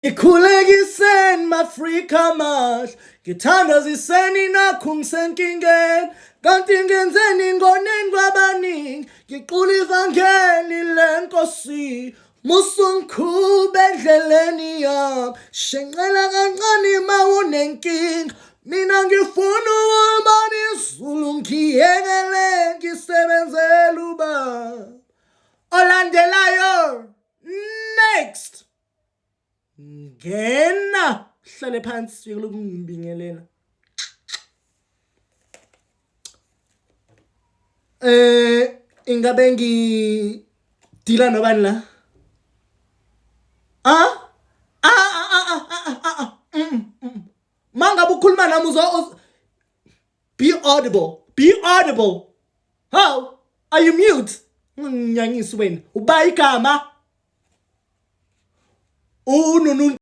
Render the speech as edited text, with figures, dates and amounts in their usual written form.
Ikhulekiseni mafrika mash ngithanda ziseni nakho ngisenkingeni kanti ngenzeni ngoneni kwabaningi ngiqula ivangeli lenkosi musungikhube endleleni yami shenqela kancane ma unenkinga mina ngifuna ukubona izulu ngiyekele ngisebenzele ubaba olandelayo next ngena hlale phansi yekuloku ngibingelela ingabe ngidila nobani la mangabe ukhuluma nami be audible how are you mute nginyanyisi wena uba igama ununu